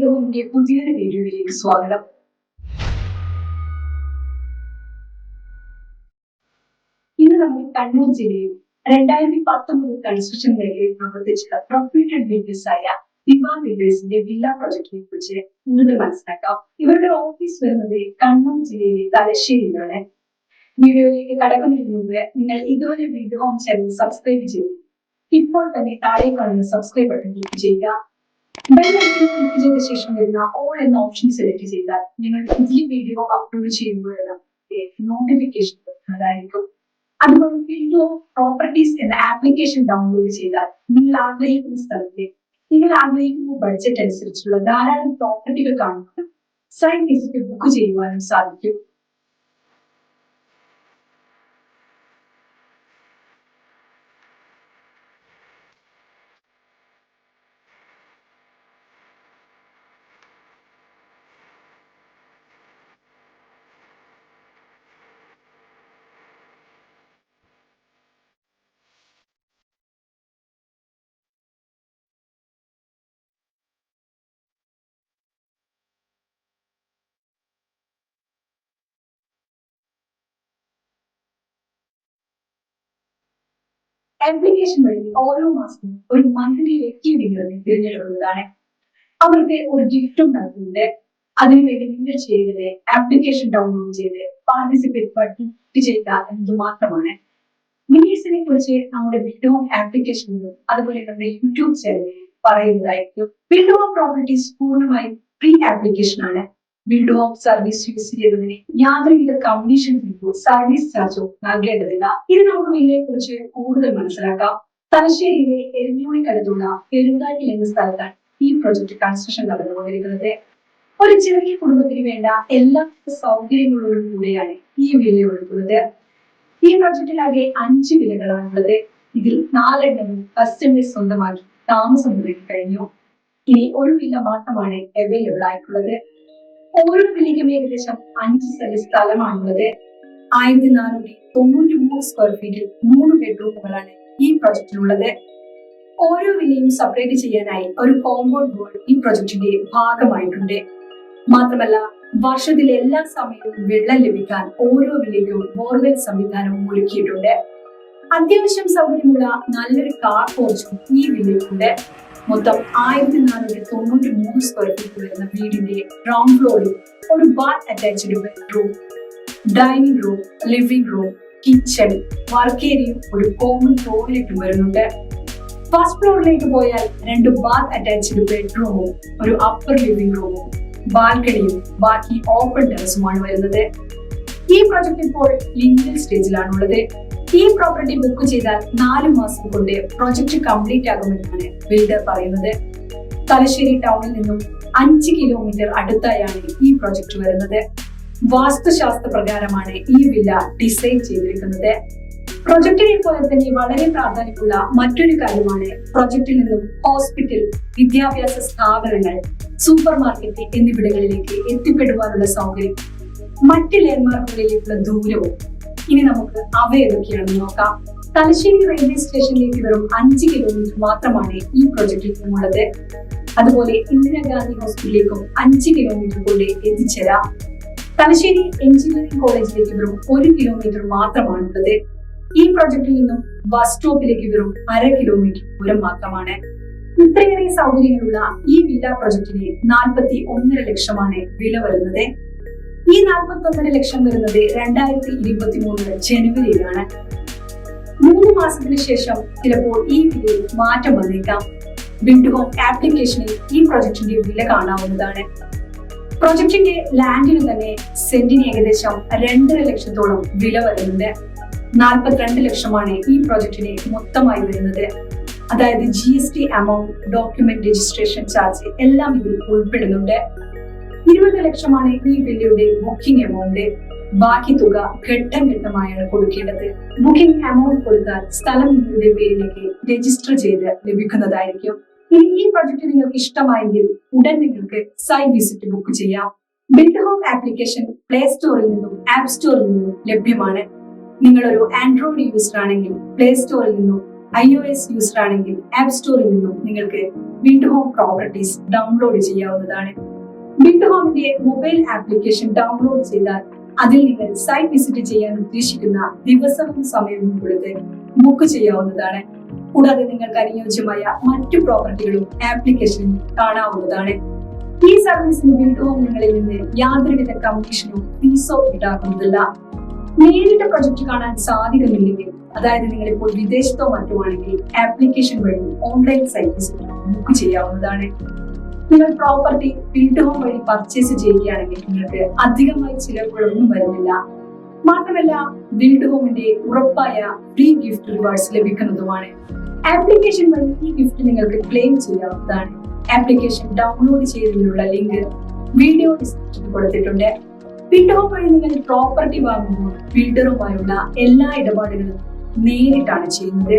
വീണ്ടും എൻ്റെ പുതിയൊരു വീഡിയോയിലേക്ക് സ്വാഗതം. ഇന്ന് നമ്മൾ കണ്ണൂർ ജില്ലയിൽ 2019 കൺസ്ട്രക്ഷൻ മേഖലയിൽ പ്രവർത്തിച്ച പ്രൊഫൈറ്റഡ് ബിൽഡേഴ്സ് ആയ വിവ ബിൽഡേഴ്സിന്റെ വില്ല പ്രൊജക്ടിനെ കുറിച്ച് കൂടുതൽ മനസ്സിലാക്കാം. ഇവരുടെ ഓഫീസ് വരുന്നത് കണ്ണൂർ ജില്ലയിലെ തലശ്ശേരിയിലാണ്. വീഡിയോയിലേക്ക് കടക്കുന്നതിന് മുമ്പ് നിങ്ങൾ ഇതുവരെ വീഡിയോ ഹോം ചാനൽ സബ്സ്ക്രൈബ് ചെയ്തു. ഇപ്പോൾ തന്നെ താഴെ കാണുന്ന സബ്സ്ക്രൈബ് ബട്ടൺ ക്ലിക്ക് ചെയ്യുക. ബെൽ ഐക്കൺ ക്ലിക്ക് ചെയ്ത ശേഷം വരുന്ന ഓൾ എന്ന ഓപ്ഷൻ സെലക്ട് ചെയ്താൽ നിങ്ങൾ പുതിയ വീഡിയോ അപ്ലോഡ് ചെയ്യുമ്പോഴെല്ലാം നോട്ടിഫിക്കേഷൻ വരുന്നതായിരിക്കും. അതുപോലെ വിൻഡോ പ്രോപ്പർട്ടീസ് എന്ന ആപ്ലിക്കേഷൻ ഡൗൺലോഡ് ചെയ്താൽ നിങ്ങൾ ആഗ്രഹിക്കുന്ന സ്ഥലത്തെ നിങ്ങൾ ആഗ്രഹിക്കുന്ന ബഡ്ജറ്റ് അനുസരിച്ചുള്ള ധാരാളം പ്രോപ്പർട്ടികൾ കാണുവാനും സൈറ്റ് വിസിറ്റ് ബുക്ക് ചെയ്യുവാനും സാധിക്കും. ആപ്ലിക്കേഷൻ വഴി ഓരോ മാസവും ഒരു മന്ത്ലി വ്യക്തി വിവരം തിരഞ്ഞെടുക്കുന്നതാണ്. അവർക്ക് ഒരു ഗിഫ്റ്റും നൽകുന്നുണ്ട്. അതിനുവേണ്ടി നിങ്ങൾ ചെയ്തത് ആപ്ലിക്കേഷൻ ഡൗൺലോഡ് ചെയ്ത് പാർട്ടിസിപ്പേറ്റ് ബട്ടൺ ക്ലിക്ക് ചെയ്യുക എന്നത് മാത്രമാണ്. വിന്നേഴ്സിനെ കുറിച്ച് നമ്മുടെ ബിൽഡ്ഹോം ആപ്ലിക്കേഷനിലും അതുപോലെ നമ്മുടെ യൂട്യൂബ് ചാനലിൽ പറയുന്നതായിരിക്കും. ബിൽഡ്ഹോം പ്രോപ്പർട്ടീസ് പൂർണ്ണമായും ഫ്രീ ആപ്ലിക്കേഷൻ ആണ്. ബിൽഡ്ഹോം സർവീസ് യൂസ് ചെയ്യുന്നതിന് യാതൊരുവിധ കമ്മീഷൻ ഫീസോ സർവീസ് ചാർജോ നൽകേണ്ടതില്ല. ഇത് നമുക്ക് വില്ലയെ കുറിച്ച് കൂടുതൽ മനസ്സിലാക്കാം. തലശ്ശേരിയിലെ എരഞ്ഞോളിക്കടുത്തുള്ള പെരുങ്കാട്ടിൽ എന്ന സ്ഥലത്താണ് ഈ പ്രൊജക്ട് കൺസ്ട്രക്ഷൻ നടന്നുകൊണ്ടിരിക്കുന്നത്. ഒരു ചെറിയ കുടുംബത്തിന് വേണ്ട എല്ലാ സൗകര്യങ്ങളോടും കൂടിയാണ് ഈ വില്ല ഒരുക്കുന്നത്. ഈ പ്രൊജക്റ്റിലാകെ 5 വില്ലകളാണുള്ളത്. ഇതിൽ 4 കസ്റ്റമേഴ്സ് സ്വന്തമാക്കി താമസം തുടങ്ങി കഴിഞ്ഞു. ഇനി ഒരു വില്ല മാത്രമാണ് അവൈലബിൾ ആയിട്ടുള്ളത്. ഓരോ വില്ലയ്ക്കും ഏകദേശം 5 സെന്റ് സ്ഥലമാണുള്ളത്. 1493 സ്ക്വയർ ഫീറ്റിൽ 3 ബെഡ്റൂമുകളാണ് ഈ പ്രൊജക്റ്റിലുള്ളത്. ഓരോ വില്ലയും സെപ്പറേറ്റ് ചെയ്യാനായി ഒരു കോമ്പൗണ്ട് വാൾ ഈ പ്രൊജക്ടിന്റെ ഭാഗമായിട്ടുണ്ട്. മാത്രമല്ല വർഷത്തിൽ എല്ലാ സമയവും വെള്ളം ലഭിക്കാൻ ഓരോ വില്ലയ്ക്കും ബോർവെൽ സംവിധാനവും ഒരുക്കിയിട്ടുണ്ട്. അത്യാവശ്യം സൗകര്യമുള്ള നല്ലൊരു കാർ പോർച്ചും ഈ വില്ലയ്ക്കുണ്ട്. മൊത്തം 1493 സ്ക്വയർ ഫീറ്റ് വരുന്ന വീടിന്റെ ഗ്രൗണ്ട് ഫ്ലോറിൽ ഒരു bath attached bedroom, dining room, living room, kitchen, work ഏരിയയും ഒരു കോമൺ ടോയ്ലറ്റും വരുന്നുണ്ട്. ഫസ്റ്റ് ഫ്ലോറിലേക്ക് പോയാൽ 2 ബാത്ത് അറ്റാച്ച്ഡ് ബെഡ്റൂമും ഒരു അപ്പർ ലിവിംഗ് റൂമും ബാൽക്കണിയും ബാക്കി ഓപ്പൺ ടെറസുമാണ് വരുന്നത്. ഈ പ്രൊജക്ട് ഇപ്പോൾ ലിങ്കൽ സ്റ്റേജിലാണുള്ളത്. ഈ പ്രോപ്പർട്ടി ബുക്ക് ചെയ്താൽ 4 മാസം കൊണ്ട് പ്രൊജക്ട് കംപ്ലീറ്റ് ആകുമെന്നാണ് ബിൽഡർ പറയുന്നത്. തലശ്ശേരി ടൗണിൽ നിന്നും 5 കിലോമീറ്റർ അടുത്തായാണ് ഈ പ്രൊജക്ട് വരുന്നത്. വാസ്തുശാസ്ത്ര പ്രകാരമാണ് ഈ വില്ല ഡിസൈൻ ചെയ്തിരിക്കുന്നത്. പ്രൊജക്ടിനെ പോലെ തന്നെ വളരെ പ്രാധാന്യമുള്ള മറ്റൊരു കാര്യമാണ് പ്രൊജക്ടിൽ നിന്നും ഹോസ്പിറ്റൽ, വിദ്യാഭ്യാസ സ്ഥാപനങ്ങൾ, സൂപ്പർ മാർക്കറ്റ് എന്നിവിടങ്ങളിലേക്ക് എത്തിപ്പെടുവാനുള്ള സൗകര്യം, മറ്റ് ലാൻഡ്മാർക്കുകളിലേക്കുള്ള ദൂരവും. ഇനി നമുക്ക് അവ ഏതൊക്കെയാണെന്ന് നോക്കാം. തലശ്ശേരി റെയിൽവേ സ്റ്റേഷനിലേക്ക് വെറും 5 കിലോമീറ്റർ മാത്രമാണ് ഈ പ്രൊജക്റ്റിൽ നിന്നുള്ളത്. അതുപോലെ ഇന്ദിരാഗാന്ധി ഹോസ്പിറ്റലിലേക്കും 5 കിലോമീറ്റർ കൊണ്ട് എത്തിച്ചേരാം. തലശ്ശേരി എഞ്ചിനീയറിംഗ് കോളേജിലേക്ക് വെറും 1 കിലോമീറ്റർ മാത്രമാണുള്ളത്. ഈ പ്രൊജക്റ്റിൽ നിന്നും ബസ് സ്റ്റോപ്പിലേക്ക് വെറും 1/2 കിലോമീറ്റർ ദൂരം മാത്രമാണ്. ഇത്രയേറെ സൗകര്യങ്ങളുള്ള ഈ വില്ല പ്രൊജക്ടിന് 41.5 ലക്ഷമാണ് വില വരുന്നത്. ഈ 41.5 ലക്ഷം വരുന്നത് 2023 ജനുവരിയിലാണ്. 3 മാസത്തിന് ശേഷം ചിലപ്പോൾ ഈ വിലയിൽ മാറ്റം വന്നേക്കാം. ബിൽഡ്ഹോം ആപ്ലിക്കേഷനിൽ ഈ പ്രൊജക്ടിന്റെ വില കാണാവുന്നതാണ്. പ്രൊജക്ടിന്റെ ലാൻഡിന് തന്നെ സെന്റിന് ഏകദേശം 2.5 ലക്ഷത്തോളം വില വരുന്നുണ്ട്. 42 ലക്ഷമാണ് ഈ പ്രൊജക്ടിന് മൊത്തമായി വരുന്നത്. അതായത് GST amount, document registration charge എല്ലാം ഇതിൽ ഉൾപ്പെടുന്നുണ്ട്. 20 ലക്ഷമാണ് ഈ വില്ലയുടെ ബുക്കിംഗ് എമൗണ്ട്. ബാക്കി തുക ഘട്ടം ഘട്ടമായാണ് കൊടുക്കേണ്ടത്. ബുക്കിംഗ് എമൗണ്ട് കൊടുത്താൽ സ്ഥലം നിങ്ങളുടെ പേരിലേക്ക് രജിസ്റ്റർ ചെയ്ത് ലഭിക്കുന്നതായിരിക്കും. ഇനി ഈ പ്രൊജക്ട് നിങ്ങൾക്ക് ഇഷ്ടമായെങ്കിൽ ഉടൻ നിങ്ങൾക്ക് സൈറ്റ് വിസിറ്റ് ബുക്ക് ചെയ്യാം. ബിൽഡ്ഹോം ആപ്ലിക്കേഷൻ പ്ലേ സ്റ്റോറിൽ നിന്നും ആപ്പ് സ്റ്റോറിൽ നിന്നും ലഭ്യമാണ്. നിങ്ങളൊരു ആൻഡ്രോയിഡ് യൂസർ ആണെങ്കിൽ പ്ലേ സ്റ്റോറിൽ നിന്നും iOS യൂസർ ആണെങ്കിൽ ആപ്പ് സ്റ്റോറിൽ നിന്നും നിങ്ങൾക്ക് ബിൽഡ് ഹോം പ്രോപ്പർട്ടീസ് ഡൗൺലോഡ് ചെയ്യാവുന്നതാണ്. ബിൽഡ് ഹോമിന്റെ മൊബൈൽ ആപ്ലിക്കേഷൻ ഡൗൺലോഡ് ചെയ്താൽ അതിൽ നിങ്ങൾ സൈറ്റ് വിസിറ്റ് ചെയ്യാൻ ഉദ്ദേശിക്കുന്ന ദിവസവും സമയവും കൊടുത്ത് ബുക്ക് ചെയ്യാവുന്നതാണ്. കൂടാതെ നിങ്ങൾക്ക് അനുയോജ്യമായ മറ്റു പ്രോപ്പർട്ടികളും ആപ്ലിക്കേഷനിൽ കാണാവുന്നതാണ്. ഈ സർവീസിന് ബിൽഡ് ഹോം നിങ്ങളിൽ നിന്ന് യാതൊരുവിധ കമ്മീഷനോ ഫീസോ ഈടാക്കുന്നതല്ല. നേരിട്ട് പ്രൊജക്ട് കാണാൻ സാധിക്കുന്നില്ലെങ്കിൽ, അതായത് നിങ്ങൾ ഇപ്പോൾ വിദേശത്തോ മറ്റുമാണെങ്കിൽ ആപ്ലിക്കേഷൻ വഴി ഓൺലൈൻ സൈറ്റ് വിസിറ്റ് ബുക്ക് ചെയ്യാവുന്നതാണ്. നിങ്ങൾ പ്രോപ്പർട്ടി ബിൽഡ് ഹോം വഴി പർച്ചേസ് ചെയ്യുകയാണെങ്കിൽ നിങ്ങൾക്ക് അധികമായി ചിലവുകളൊന്നും വരുന്നില്ല. മാത്രമല്ല, ബിൽഡ് ഹോമിന്റെ ഉറപ്പായ ഫ്രീ ഗിഫ്റ്റ് റിവാർഡ്സ് ലഭിക്കുന്നതുമാണ്. ആപ്ലിക്കേഷൻ വഴി ഈ ഗിഫ്റ്റ് നിങ്ങൾക്ക് ക്ലെയിം ചെയ്യാവുന്നതാണ്. ആപ്ലിക്കേഷൻ ഡൗൺലോഡ് ചെയ്തതിനുള്ള ലിങ്ക് വീഡിയോ ഡിസ്ക്രിപ്ഷനിൽ കൊടുത്തിട്ടുണ്ട്. ബിൽഡ് ഹോം വഴി നിങ്ങൾ പ്രോപ്പർട്ടി വാങ്ങുമ്പോൾ ബിൽഡറുമായുള്ള എല്ലാ ഇടപാടുകളും നേരിട്ടാണ് ചെയ്യുന്നത്.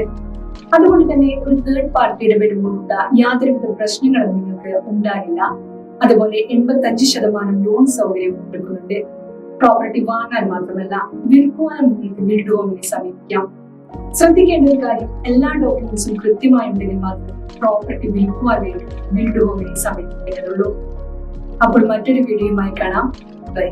അതുകൊണ്ട് തന്നെ ഒരു തേർഡ് പാർട്ടി ഇടപെടുമ്പോഴുള്ള യാതൊരുവിധ പ്രശ്നങ്ങളും നിങ്ങൾക്ക് ഉണ്ടാകില്ല. അതുപോലെ 85% ലോൺ സൗകര്യം കൊടുക്കുന്നുണ്ട്. പ്രോപ്പർട്ടി വാങ്ങാൻ മാത്രമല്ല, വിൽക്കുവാനും നിങ്ങൾക്ക് ബിൽഡ് ഹോമിനെ സമീപിക്കാം. ശ്രദ്ധിക്കേണ്ട ഒരു കാര്യം, എല്ലാ ഡോക്യുമെന്റ്സും കൃത്യമായുണ്ടെങ്കിൽ മാത്രമേ പ്രോപ്പർട്ടി വിൽക്കുവാൻ വേണ്ടി ബിൽഡ് ഹോമിനെ സമീപിക്കേണ്ടതുള്ളൂ. അപ്പോൾ മറ്റൊരു വീഡിയോയുമായി കാണാം. ബൈ.